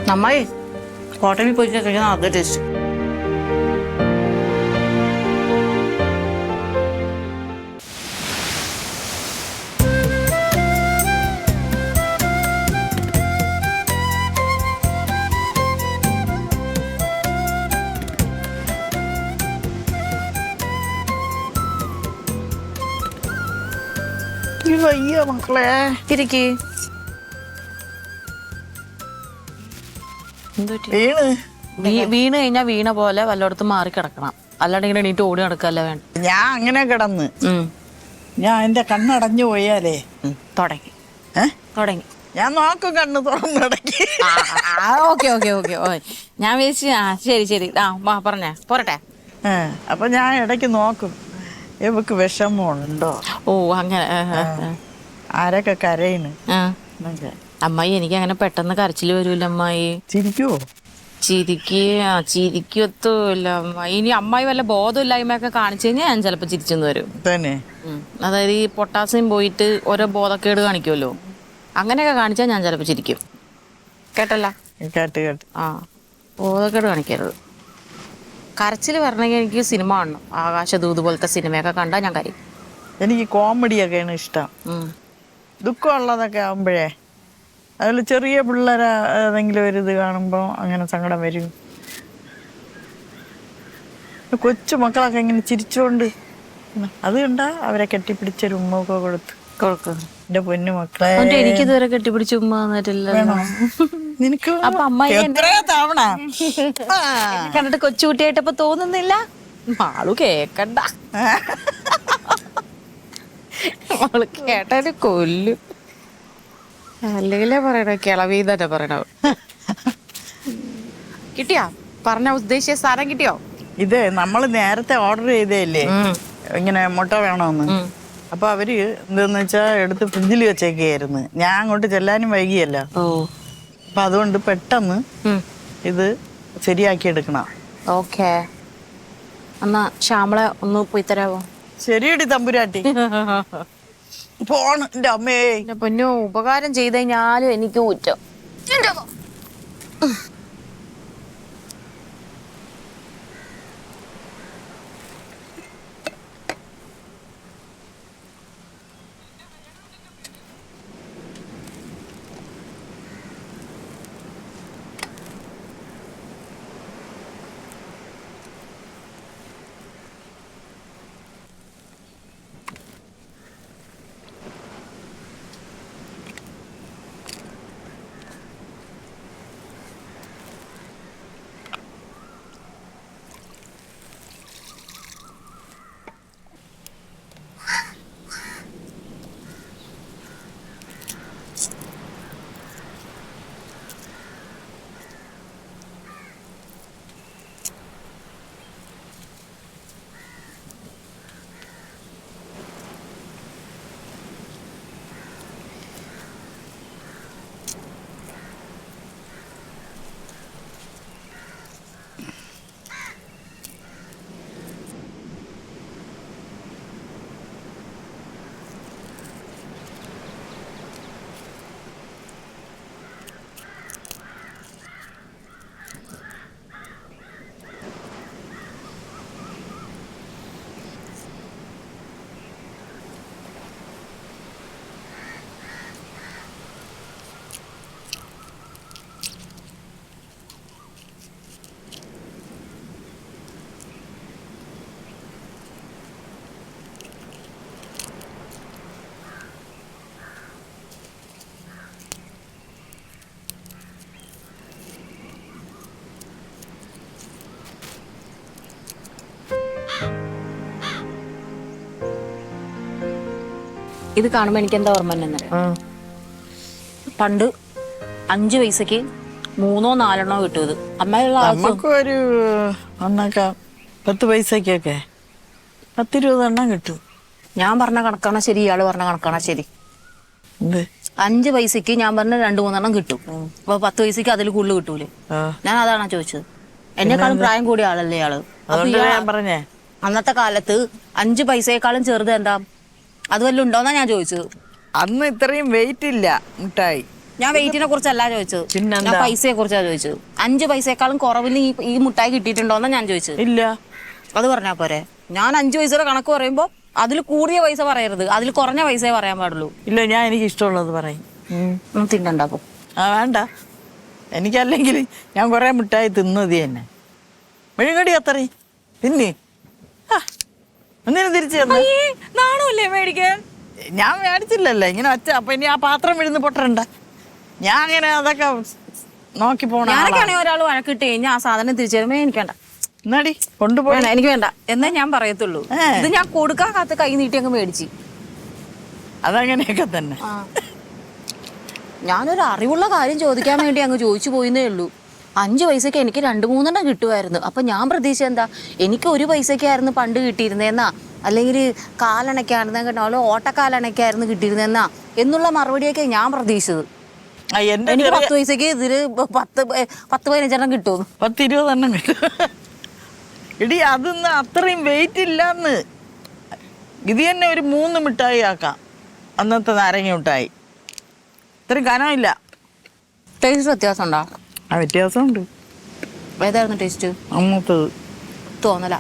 നന്നായി ഹോട്ടലിൽ പോയിട്ട് കഴിക്കാൻ അതേ ടേസ്റ്റ്. വയ്യ മക്കളെ തിരിക്ക് വീണ് കഴിഞ്ഞാ വീണ പോലെ വല്ലയിടത്തും മാറി കിടക്കണം, അല്ലാണ്ട് ഇങ്ങനെ എണീറ്റ് ഓടി നടക്കല്ല വേണ്ട. ഞാൻ അങ്ങനെ കിടന്ന് ഞാൻ എന്റെ കണ്ണടഞ്ഞു പോയാലേ തുടങ്ങി തുടങ്ങി ഞാൻ നോക്കും കണ്ണ് തുറന്നിടക്കി. ഓക്കെ ഓക്കെ ഓക്കെ ഓ ഞാൻ വിചാരിച്ചു. ശരി ശരി പറഞ്ഞേ പോരട്ടെ. അപ്പൊ ഞാൻ ഇടയ്ക്ക് നോക്കും ഇവക്ക് വിഷമമുണ്ടോ. ഓ അങ്ങനെ ആരൊക്കെ കരയുന്നു. അമ്മായി എനിക്ക് അങ്ങനെ പെട്ടെന്ന് കരച്ചില് വരൂല അമ്മായി. ചിരിക്കുവോ? ചിരിക്കത്തൊല്ല അമ്മായി. ഇനി അമ്മായി വല്ല ബോധമില്ലായ്മയൊക്കെ കാണിച്ചു കഴിഞ്ഞാൽ ഞാൻ ചിലപ്പോ ചിരിച്ചെന്ന് വരും തന്നെ. അതായത് ഈ പൊട്ടാസ്യം പോയിട്ട് ഓരോ ബോധക്കേട് കാണിക്കുമല്ലോ, അങ്ങനെയൊക്കെ കാണിച്ചാൽ ഞാൻ ചിലപ്പോ ചിരിക്കും. കേട്ടല്ല? കേട്ട് കേട്ട്. ബോധക്കേട് കാണിക്കരുത്. കരച്ചിൽ വരണമെങ്കിൽ എനിക്ക് സിനിമ കാണണം. ആകാശദൂത് പോലത്തെ സിനിമയൊക്കെ കണ്ടാൽ ഞാൻ കരയും. എനിക്ക് കോമഡിയൊക്കെയാണ് ഇഷ്ടം. ദുഃഖമുള്ളതൊക്കെ ആകുമ്പോഴേ, അതിൽ ചെറിയ പിള്ളേരെ ഏതെങ്കിലും ഒരു ഇത് കാണുമ്പോൾ അങ്ങനെ സങ്കടം വരും. കൊച്ചു മക്കളൊക്കെ ഇങ്ങനെ ചിരിച്ചുകൊണ്ട് അത് കണ്ടാ അവരെ കെട്ടിപ്പിടിച്ചൊരു ഉമ്മൊക്കെ കൊടുക്കും. എന്റെ പൊന്നു മക്കളെ, എനിക്കിതുവരെ കെട്ടിപ്പിടിച്ച് ഉമ്മ തന്നിട്ടില്ല. നിനക്ക് അപ്പൊ അമ്മായി തവണ കണ്ടിട്ട് കൊച്ചുകുട്ടിയായിട്ടപ്പോ തോന്നുന്നില്ല? ആളു കേക്കണ്ട, അവള് കേട്ടാല് കൊല്ലു. അല്ലെങ്കിലേ പറയണ കിളവി തന്നെ പറയണ. കിട്ടിയോ പറഞ്ഞ ഉദ്ദേശിച്ച സാധനം? കിട്ടിയോ? ഇത് നമ്മള് നേരത്തെ ഓർഡർ ചെയ്തല്ലേ ഇങ്ങനെ മുട്ട വേണമെന്ന്. അപ്പൊ അവര് എന്താന്ന് വെച്ചാ എടുത്ത് ഫ്രിഡ്ജിൽ വെച്ചേക്കായിരുന്നു. ഞാൻ അങ്ങോട്ട് ചെല്ലാനും വൈകിയല്ല. അപ്പൊ അതുകൊണ്ട് പെട്ടെന്ന് ഇത് ശരിയാക്കി എടുക്കണം. ഓക്കേ, എന്നാ ശ്യാമളെ ഒന്ന് പോയി തരാവോ? ശരിയടി തമ്പുരാട്ടി. പോണ് എന്റെ അമ്മേ. പൊന്നോ, ഉപകാരം ചെയ്ത് കഴിഞ്ഞാലും എനിക്ക് കുറ്റം. ഇത് കാണുമ്പോ എനിക്ക് എന്താ ഓർമ്മ തന്നെ, പണ്ട് 5 പൈസക്ക് 3 4 എണ്ണോ കിട്ടും. ഇത് അമ്മയുള്ള നമുക്കൊരു 10 പൈസക്കൊക്കെ 10-20 എണ്ണം കിട്ടും. ഞാൻ പറഞ്ഞ കണക്കാണോ ശരി, ഇയാള് പറഞ്ഞ കണക്കാണോ ശരി? 5 പൈസക്ക് ഞാൻ പറഞ്ഞ 2-3 എണ്ണം കിട്ടും. അപ്പൊ 10 പൈസക്ക് അതിൽ കൂടുതൽ കിട്ടൂലേ? ഞാൻ അതാണോ ചോദിച്ചത്? എന്നെക്കാളും പ്രായം കൂടിയ ആളല്ലേ ഇയാള്. പറഞ്ഞേ അന്നത്തെ കാലത്ത് 5 പൈസയെക്കാളും ചെറുത് എന്താ? അത് വല്ലതും ഉണ്ടോന്നാ ഞാൻ ചോദിച്ചത്. അന്ന് ഇത്രയും വെയിറ്റ് ഇല്ല മിഠായി. ഞാൻ വെയിറ്റിനെ കുറിച്ചല്ല ചോദിച്ചത്, പിന്നെന്താ? ഞാൻ പൈസയെ കുറിച്ചാണ് ചോദിച്ചത്. 5 പൈസയെക്കാളും കുറവിൽ ഈ മുട്ടായി കിട്ടിയിട്ടുണ്ടോന്നാ ഞാൻ ചോദിച്ചത്. ഇല്ല. അത് പറഞ്ഞാ പോരെ. ഞാൻ 5 പൈസയുടെ കണക്ക് പറയുമ്പോ അതിൽ കൂടിയ പൈസ പറയരുത്, അതിൽ കുറഞ്ഞ പൈസയെ പറയാൻ പാടുള്ളൂ. ഇല്ല, ഞാൻ എനിക്ക് ഇഷ്ടമുള്ളത് പറയും. തിന്നണ്ടാക്കും. വേണ്ട, എനിക്കല്ലെങ്കിൽ ഞാൻ കുറെ മിഠായി തിന്നത് തന്നെ. മെഴുകടി അത്രയും പിന്നെ ഒന്നിനും തിരിച്ചു തന്നു. നാണല്ലേ മേടിക്കാൻ? ഞാൻ മേടിച്ചില്ലല്ലോ ഇങ്ങനെ ഒറ്റ. അപ്പൊ ഇനി ആ പാത്രം വിഴുന്ന് പൊട്ടണ്ട. ഞാൻ അങ്ങനെ അതൊക്കെ നോക്കി പോണ. ഞാനൊക്കെയാണെങ്കിൽ ഒരാൾ വഴക്കിട്ട് കഴിഞ്ഞാൽ ആ സാധനം തിരിച്ചു തരുമ്പോ എനിക്ക് വേണ്ട, എന്നാടി കൊണ്ടുപോയി. എനിക്ക് വേണ്ട എന്നേ ഞാൻ പറയത്തുള്ളൂ. ഇത് ഞാൻ കൊടുക്കാൻ കാത്ത് കൈ നീട്ടി അങ്ങ് മേടിച്ച്. അതങ്ങനെയൊക്കെ തന്നെ. ഞാനൊരു അറിവുള്ള കാര്യം ചോദിക്കാൻ വേണ്ടി അങ്ങ് ചോദിച്ചു പോയിന്നേ ഉള്ളൂ. 5 പൈസക്ക് എനിക്ക് 2-3 കിട്ടുമായിരുന്നു. അപ്പൊ ഞാൻ പ്രതീക്ഷ എന്താ, എനിക്ക് 1 പൈസക്കായിരുന്നു പണ്ട് കിട്ടിയിരുന്നേന്നാ, അല്ലെങ്കിൽ കാലണക്കായിരുന്ന കേട്ടോ, ഓട്ടക്കാലണക്കായിരുന്നു കിട്ടിയിരുന്നേന്നാ എന്നുള്ള മറുപടിയൊക്കെ ഞാൻ പ്രതീക്ഷിച്ചത്. എനിക്ക് 10 പൈസക്ക് ഇതില് 10-15 കിട്ടും. 10-20 കിട്ടും. ഇടി അതൊന്നും അത്രയും വെയിറ്റ് ഇല്ലാന്ന്. ഇത് തന്നെ ഒരു 3 മിഠായി ആക്കാം. അന്നത്തെ നാരങ്ങ മിഠായി ഇത്രയും കനമില്ല. ടേസ്റ്റ് വ്യത്യാസം ഉണ്ടോ? ആ വ്യത്യാസമുണ്ട്. ഏതായിരുന്നു ടേസ്റ്റ്? അമ്മത്തത് തോന്നല.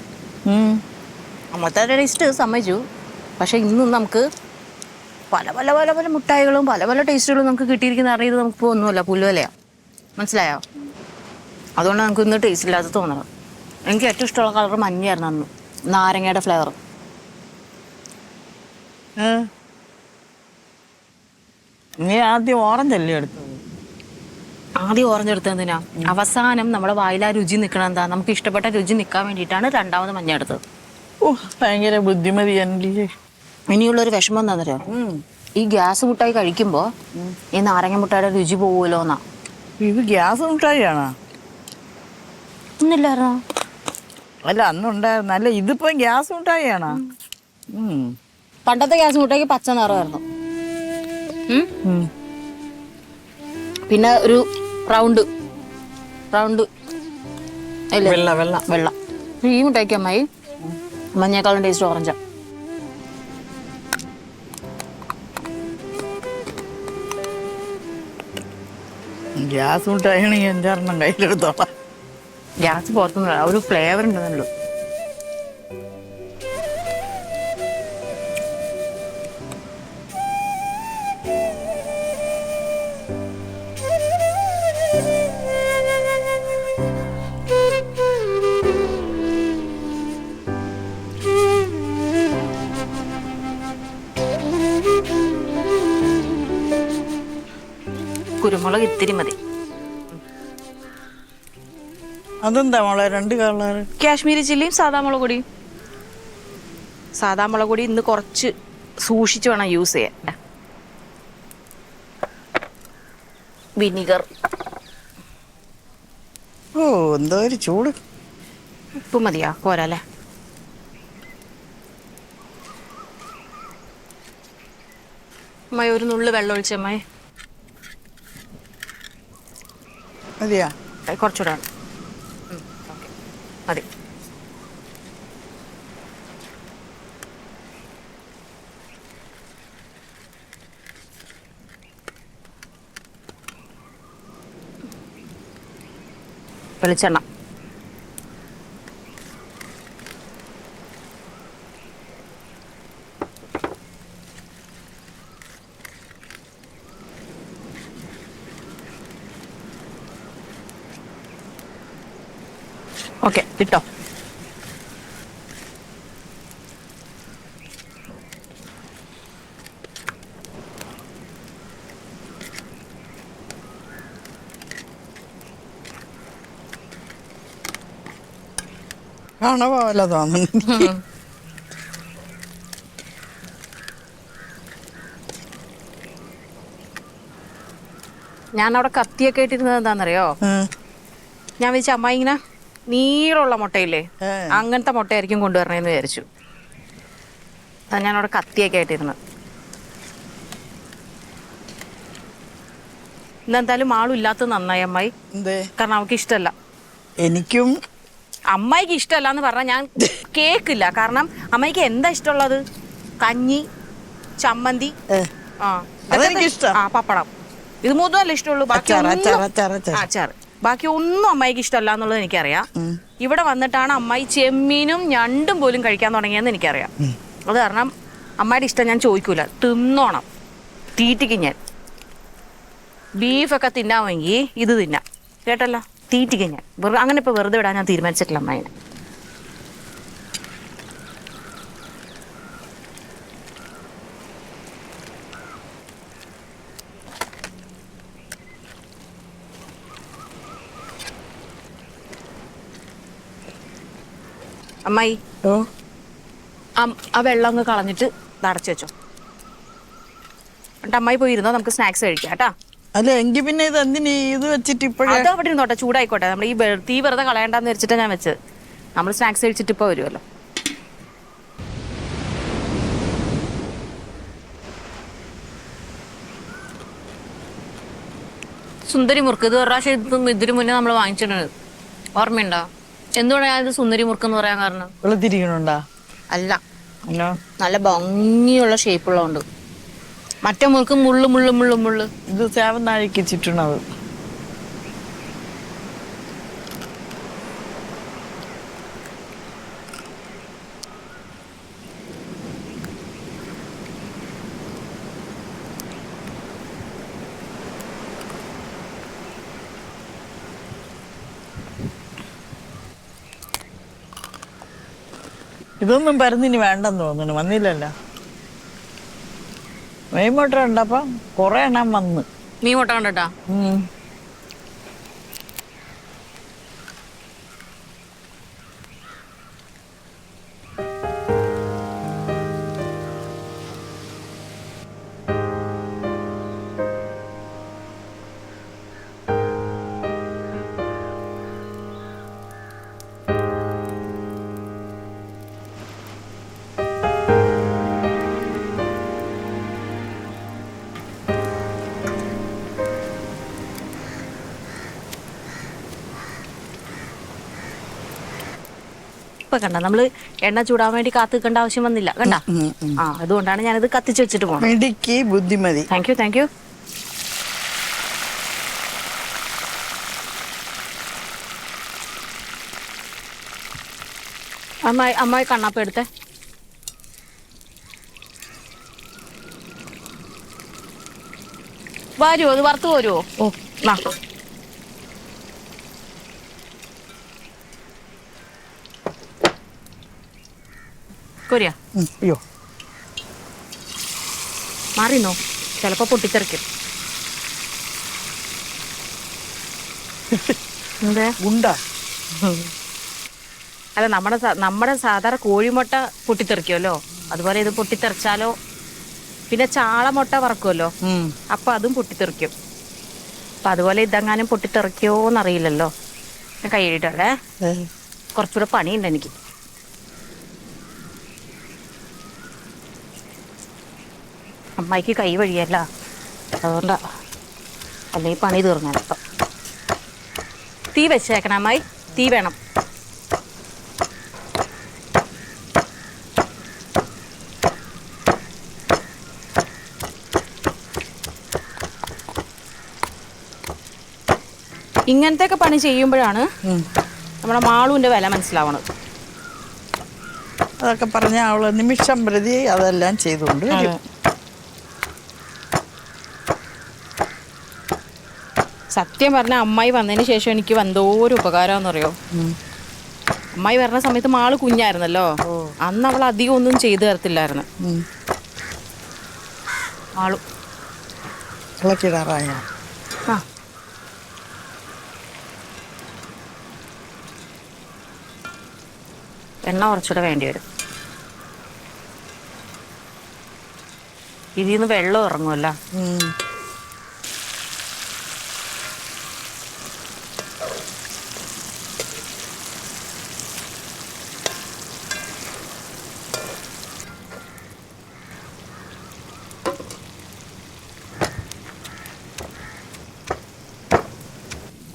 അമ്മത്തെ ടേസ്റ്റ് സമ്മതിച്ചു. പക്ഷെ ഇന്ന് നമുക്ക് പല പല പല പല മുട്ടായികളും പല പല ടേസ്റ്റുകളും നമുക്ക് കിട്ടിയിരിക്കുന്ന അറിയത് നമുക്കിപ്പോൾ ഒന്നുമല്ല, പുല്ലുവലയാ. മനസ്സിലായോ? അതുകൊണ്ട് നമുക്ക് ഇന്ന് ടേസ്റ്റ് ഇല്ലാത്ത തോന്നണം. എനിക്ക് ഏറ്റവും ഇഷ്ടമുള്ള കളർ മഞ്ഞയായിരുന്നു അന്ന്, നാരങ്ങയുടെ ഫ്ലേവർ. നീ ആദ്യം ഓറഞ്ചല്ലേ എടുത്തത്? ആദ്യം ഓറഞ്ച് എടുത്തതിനാ അവസാനം നമ്മുടെ വായിലാ രുചി നിൽക്കണം. എന്താ, നമുക്ക് ഇഷ്ടപ്പെട്ട രുചി നിൽക്കാൻ വേണ്ടിയിട്ടാണ് രണ്ടാമത് മഞ്ഞ എടുത്തത്. ഭയങ്കര ബുദ്ധിമതി. ഇനിയുള്ളൊരു വിഷമം എന്താണെന്നറിയോ, ഈ ഗ്യാസ് മുട്ടായി കഴിക്കുമ്പോ ഈ നാരങ്ങ മുട്ടായിയുടെ രുചി പോവുമല്ലോ എന്നാ. ഇത് ഗ്യാസ് മുട്ടായിയാണോ? ഇന്നില്ലായിരുന്നോ? അല്ല, അന്നുണ്ടായിരുന്നു. അല്ല, ഇതിപ്പോ ഗ്യാസ് മുട്ടായിയാണോ? പണ്ടത്തെ ഗ്യാസ് മുട്ടായിക്ക് പച്ച നിറമായിരുന്നു. പിന്നെ ഒരു റൗണ്ട് വെള്ള വെള്ള വെള്ള. ഈ മുട്ടായിക്ക് അമ്മായി മഞ്ഞേക്കാളും ടേസ്റ്റ് ഓറഞ്ചാ. ഗ്യാസ് മുട്ടായിയാണെങ്കിൽ 5-6 കയ്യിലെടുത്തോളാം. ഗ്യാസ് പുറത്തുനിന്ന് ഒരു ഫ്ലേവർ ഉണ്ടെന്നുള്ളൂ. കുരുമുളക് ഇത്തിരി മതി. അതെന്താ മോളെ 2 കളർ? കാശ്മീരി ചില്ലിയും സാദാ മുളക് പൊടിയും. സാദാ മുളക് പൊടി ഇന്ന് കുറച്ച് സൂക്ഷിച്ച് വേണം യൂസ് ചെയ്യാൻ. വിനിഗർ. എന്തോ ഒരു ചൂട്. ഉപ്പ് മതിയാ? പോരല്ലേ? അമ്മായി ഒരു നുള്ളു വെള്ളം ഒഴിച്ചമ്മായി. മതിയാ? കുറച്ചുകൂടെ മതി. വെളിച്ചെണ്ണ. ഓക്കെ, ഇട്ടോ. കാണാവല്ല തോന്നുന്നു. ഞാനവിടെ കത്തിയൊക്കെ ഇട്ടിരുന്നത് എന്താണെന്നറിയോ, ഞാൻ വിളിച്ച അമ്മായി ഇങ്ങനെ നീളമുള്ള മുട്ടയില്ലേ, അങ്ങനത്തെ മുട്ടയായിരിക്കും കൊണ്ടുവരണേന്ന് വിചാരിച്ചു. അതാ ഞാനവിടെ കത്തിയൊക്കെ ആയിട്ടിരുന്നത്. ഇന്നെന്തായാലും ആളും ഇല്ലാത്തത് നന്നായി അമ്മായി. കാരണം അവൾക്ക് ഇഷ്ടമല്ല. എനിക്കും അമ്മായിക്ക് ഇഷ്ടമല്ല എന്ന് പറഞ്ഞാൽ ഞാൻ കേക്കില്ല. കാരണം അമ്മായിക്ക് എന്താ ഇഷ്ടമുള്ളത്? കഞ്ഞി, ചമ്മന്തി, അതെനിക്കിഷ്ടം. പപ്പടം. ഇത് മൂന്നല്ല ഇഷ്ടമുള്ളൂ. ബാക്കി അച്ചാർ ബാക്കി ഒന്നും അമ്മായിക്ക് ഇഷ്ടമല്ല എന്നുള്ളത് എനിക്കറിയാം. ഇവിടെ വന്നിട്ടാണ് അമ്മായി ചെമ്മീനും ഞണ്ടും പോലും കഴിക്കാൻ തുടങ്ങിയെന്ന് എനിക്കറിയാം. അത് കാരണം അമ്മായിയുടെ ഇഷ്ടം ഞാൻ ചോദിക്കൂല, തിന്നോണം, തീറ്റിക്ക് ഞാൻ. ബീഫൊക്കെ തിന്നാമെങ്കിൽ ഇത് തിന്നാം, കേട്ടല്ലോ, തീറ്റിക്ക് ഞാൻ. അങ്ങനെ ഇപ്പൊ വെറുതെ വിടാൻ ഞാൻ തീരുമാനിച്ചിട്ടില്ല അമ്മായിനെ. അമ്മായി ആ വെള്ളം അങ്ങ് കളഞ്ഞിട്ട് അടച്ചു വെച്ചോ. എന്നിട്ട് അമ്മായി പോയിരുന്നോ, നമുക്ക് സ്നാക്സ് കഴിക്കാം കേട്ടാ. അല്ല എങ്കിൽ പിന്നെ ഇത് എന്തിനീ ഇത് വെച്ചിട്ട് ഇപ്പോഴേ? അത് അവിടെ ഇരുന്നോട്ടെ, ചൂടായിക്കോട്ടെ. നമ്മൾ ഈ തീ വെറുതെ കളയണ്ടെന്ന് വെച്ചിട്ടാണ് ഞാൻ വെച്ചത്. നമ്മൾ സ്നാക്സ് കഴിച്ചിട്ട് ഇപ്പൊ വരുമല്ലോ. സുന്ദരി മുറുക്ക് ഇത് ഒരു പ്രാവശ്യം ഇതിന് മുന്നേ നമ്മൾ വാങ്ങിച്ചിട്ടുണ്ട്, ഓർമ്മയുണ്ടോ? എന്തുകൊണ്ടാണ് ഞാനിത് സുന്ദരി മുറുക്ക് എന്ന് പറയാൻ കാരണം? വെളുത്തിരിക്കണുണ്ടാ? അല്ല, നല്ല ഭംഗിയുള്ള ഷേപ്പുള്ളതുകൊണ്ട്. മറ്റേ മുറുക്ക് മുള്ളു മുള്ളു മുള്ളു മുള്ളു. ഇത് സേവനാഴിക്ക് ചുറ്റണത്. ഇതൊന്നും പരന്നിനി വേണ്ടെന്ന് തോന്നുന്നു, വന്നില്ലല്ലോ. മീൻ മുട്ട ഉണ്ടപ്പം കൊറേ എണ്ണം വന്ന്. മീൻ മുട്ട കണ്ടട്ടാ. ഇപ്പൊ കണ്ട, നമ്മള് എണ്ണ ചൂടാൻ വേണ്ടി കാത്തു നിൽക്കേണ്ട ആവശ്യം വന്നില്ല, കണ്ട. അതുകൊണ്ടാണ് ഞാനിത് കത്തിച്ച് വെച്ചിട്ട് പോകണം. മിടുക്കി, ബുദ്ധിമതി. Thank you, thank you. അമ്മായി കണ്ണാപ്പ എടുത്തേ. വരുമോ, അത് വറുത്ത് പോരുമോ? ഓ ആ, കൊരിയ. അയ്യോ, മാറിന്നോ, ചിലപ്പോ പൊട്ടിത്തെറിക്കും. എന്താ ഗുണ്ട? അല്ല, നമ്മുടെ സാധാരണ കോഴിമുട്ട പൊട്ടിത്തെറിക്കുമല്ലോ, അതുപോലെ ഇത് പൊട്ടിത്തെറിച്ചാലോ. പിന്നെ ചാളമുട്ട വറക്കുമല്ലോ, അപ്പൊ അതും പൊട്ടിത്തെറിക്കും. അപ്പൊ അതുപോലെ ഇതെങ്ങാനും പൊട്ടിത്തെറിക്കോന്നറിയില്ലല്ലോ. ഞാൻ കൈ കഴുകിയിട്ടേ, കുറച്ചുകൂടെ പണിയുണ്ട് എനിക്ക്. അമ്മായിക്ക് കൈ വഴിയല്ല, അതുകൊണ്ടാ. അല്ലെങ്കിൽ പണി തീർന്നാലപ്പം. തീ വെച്ചേക്കണം അമ്മായി, തീ വേണം. ഇങ്ങനത്തെ ഒക്കെ പണി ചെയ്യുമ്പോഴാണ് നമ്മുടെ മാളുവിന്റെ വില മനസ്സിലാവണത്. അതൊക്കെ പറഞ്ഞ അവള് നിമിഷം പ്രതി അതെല്ലാം ചെയ്തുകൊണ്ട് വരും. സത്യം പറഞ്ഞ അമ്മായി വന്നതിന് ശേഷം എനിക്ക് എന്തോരു ഉപകാരമെന്നറിയോ. അമ്മായി വരുന്ന സമയത്ത് മാള് കുഞ്ഞായിരുന്നല്ലോ, അന്ന് അവൾ അധികം ഒന്നും ചെയ്തു തരത്തില്ലായിരുന്നു. മാളു ഇളക്കിടാറായ ആ, എണ്ണ കുറച്ചുകൂടെ വേണ്ടി വരും. ഇതിൽ നിന്ന് വെള്ളം ഇറങ്ങുമല്ലോ.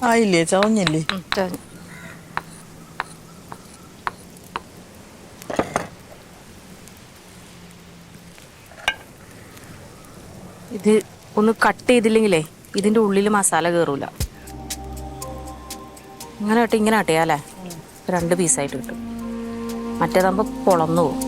ആയില്ലേ, ചതഞ്ഞില്ലേ? ഇത് ഒന്ന് കട്ട് ചെയ്തില്ലെങ്കിലേ ഇതിന്റെ ഉള്ളിൽ മസാല കയറൂല. ഇങ്ങനെ ആട്ടിയാലേ 2 പീസായിട്ട് കിട്ടും. മറ്റേതാകുമ്പോ പൊളന്നു പോകും.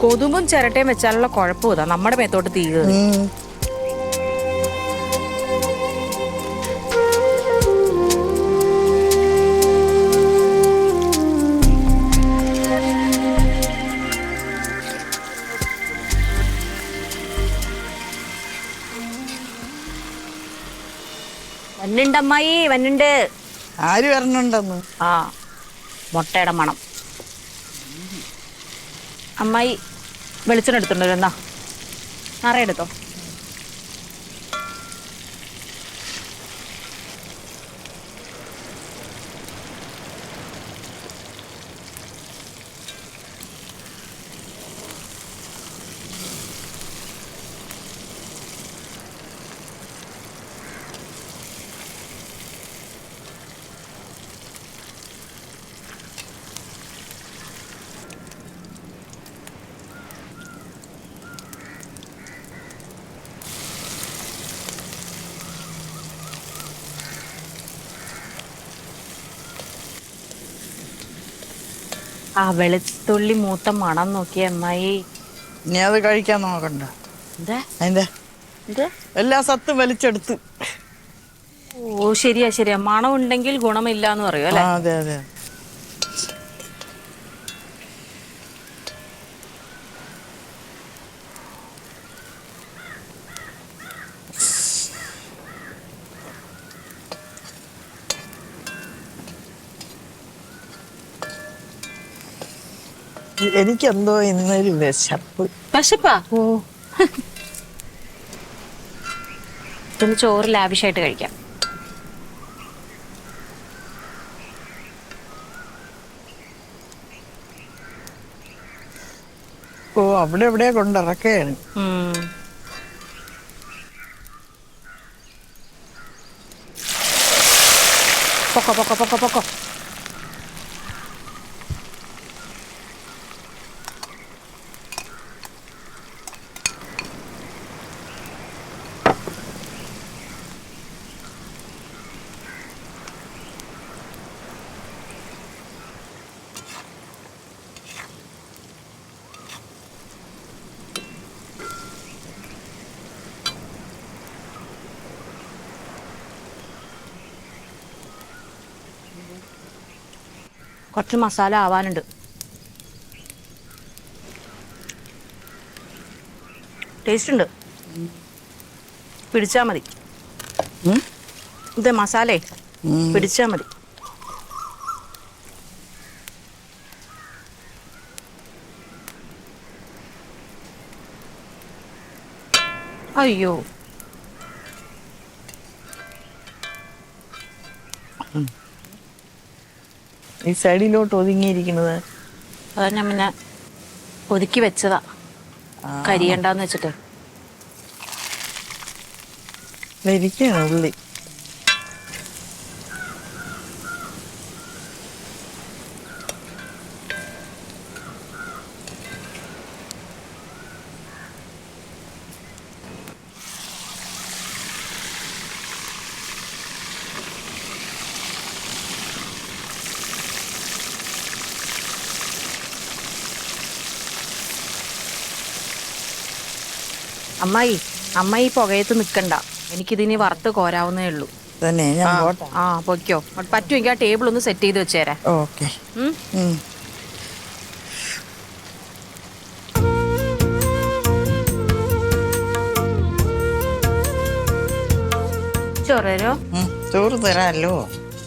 കൊതുമ്പും ചിരട്ടയും വെച്ചാലുള്ള കുഴപ്പം ഇതാ, നമ്മുടെ മേത്തോട്ട് തീ കയറി. വന്നുണ്ട് അമ്മായി, വന്നുണ്ട്. ആര് വരണുണ്ടെന്ന്? ആ, മുട്ടയുടെ മണം. അമ്മായി വെളിച്ചെണ്ണ എടുത്തിട്ടുണ്ടല്ലോ, എന്നാ നിറയെടുത്തോ. ആ വെളുത്തുള്ളി മൂത്ത മണം നോക്കിയ അമ്മായി. നീ അത് കഴിക്കാൻ നോക്കണ്ട. എന്താ അതിന്റെ എല്ലാ സത്തും വലിച്ചെടുത്ത്. ഓ ശരിയാ ശരിയാ, മണം ഉണ്ടെങ്കിൽ ഗുണമില്ല എന്ന് പറയൂ അല്ലെ? അതെ അതെ. എനിക്കെന്തോ ഇന്നൊരു വിശപ്പ്. വിശപ്പാ? ഓ പിന്നെ ചോറ് ലാവിഷായിട്ട് കഴിക്കാം. ഓ അവിടെ എവിടെയാ കൊണ്ടിറക്കുകയാണ്. പൊക്കോ പൊക്കോ പൊക്കോ പൊക്കോ. കുറച്ച് മസാല ആവാനുണ്ട്. ടേസ്റ്റ് ഉണ്ട്, പിടിച്ചാ മതി. ഇത് മസാലേ പിടിച്ചാ മതി. അയ്യോ, ഈ സൈഡിലോട്ട് ഒതുങ്ങിയിരിക്കുന്നത് അതാ ഞാൻ പിന്നെ ഒതുക്കി വെച്ചതാ, കരിയണ്ടെന്ന് വെച്ചിട്ട്. ഇരിക്കുകയാണ് ഉള്ളി. അമ്മായി പുകയത്ത് നിക്കണ്ട, എനിക്കിതിനി വറുത്ത് കോരാവുന്നേ ഉള്ളൂ. തന്നെ ഞാൻ പോട്ടെ. ആ പൊയ്ക്കോ. പറ്റുമെങ്കിൽ ആ ടേബിൾ ഒന്ന് സെറ്റ് ചെയ്ത് വെച്ചേരാ. ഓക്കെ. ചോറ് തരോ? ചോറ് തരാമല്ലോ.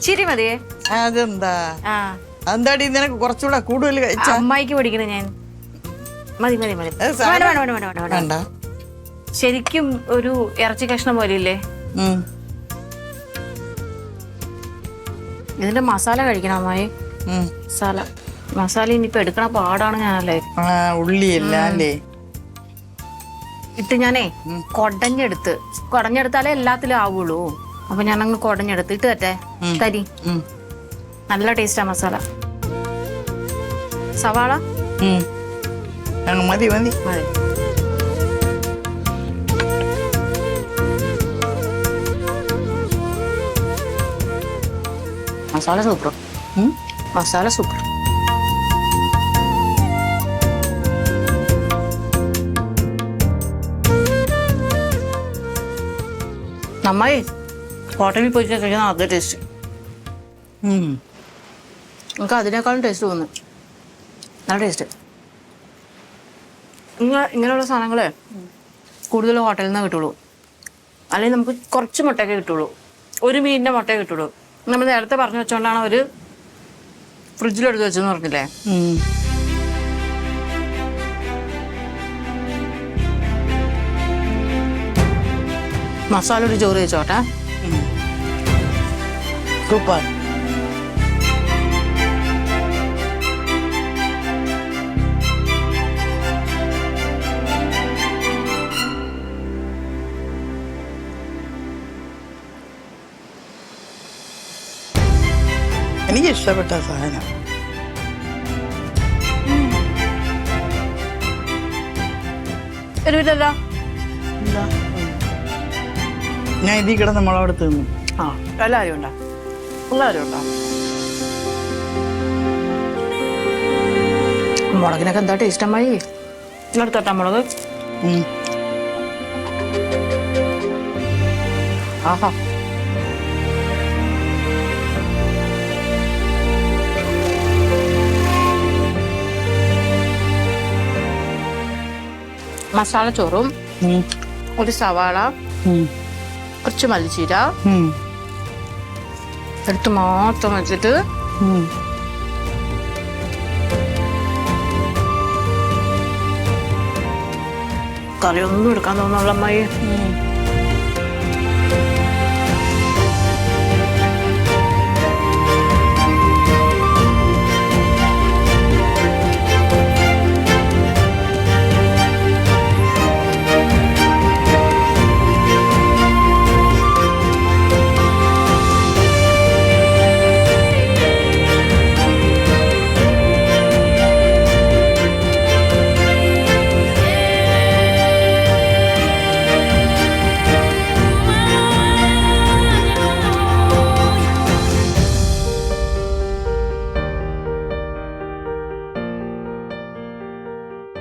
ശരി മതിയേ. അതെന്താ? എന്താടി നിനക്ക് കുറച്ചുകൂടെ കൂടുതൽ കഴിച്ച? അമ്മായിക്ക് പഠിക്കണ ഞാൻ. മതി മതി മതി. വേണ്ട. ശരിക്കും ഒരു ഇറച്ചി കഷ്ണം പോലെ ഇല്ലേ? ഇതിന്റെ മസാല കഴിക്കണം അമ്മായി. മസാല ഇനിയിപ്പോ എടുക്കണ പാടാണ് ഞാനല്ലേ. ഉള്ളിയല്ല അല്ലേ ഇട്ട് ഞാനേ കൊടഞ്ഞെടുത്താലേ എല്ലാത്തിലും ആവുള്ളൂ. അപ്പൊ ഞാൻ അങ്ങ് കുടഞ്ഞെടുത്ത് ഇട്ട് തരട്ടെ തരി. നല്ല ടേസ്റ്റാ മസാല. സവാള മതി മതി. മതി. മസാല സൂപ്പർ. മസാല സൂപ്പർ. നന്നായി. ഹോട്ടലിൽ പോയി കഴിക്കാൻ അതേ ടേസ്റ്റ്. നമുക്ക് അതിനേക്കാളും ടേസ്റ്റ് തോന്നുന്നു. നല്ല ടേസ്റ്റ്. ഇങ്ങനെയുള്ള സാധനങ്ങളെ കൂടുതൽ ഹോട്ടലിൽ നിന്ന് കിട്ടുള്ളൂ. അല്ലെങ്കിൽ നമുക്ക് കുറച്ച് മുട്ടയൊക്കെ കിട്ടുള്ളൂ. ഒരു മീനിൻ്റെ മുട്ടയെ കിട്ടുള്ളൂ. നമ്മൾ നേരത്തെ പറഞ്ഞു വെച്ചോണ്ടാണ് അവർ ഫ്രിഡ്ജിലെടുത്ത് വെച്ചെന്ന് പറഞ്ഞില്ലേ. മസാല ഒരു ചോറ് വെച്ചോട്ടെ. സൂപ്പർ. എനിക്ക് ഇഷ്ടപ്പെട്ട സാധനം. എരിവില്ലല്ലോ. ഞാൻ ഇതിൽ കിടന്ന് മുളക് തിന്നു. ആ എല്ലാവരും ഉണ്ടോ? എല്ലാവരും ഉണ്ടോ? മുളകിനൊക്കെ എന്താ ടേസ്റ്റ് അമ്മായി. എടുത്തോട്ടാ മുളക്. ആഹാ. മസാല ചോറും ഒരു സവാള കുറച്ച് മല്ലിച്ചീര എടുത്ത് മാത്രം വെച്ചിട്ട് കറിയൊന്നും എടുക്കാൻ തോന്നുന്നുള്ള അമ്മായി.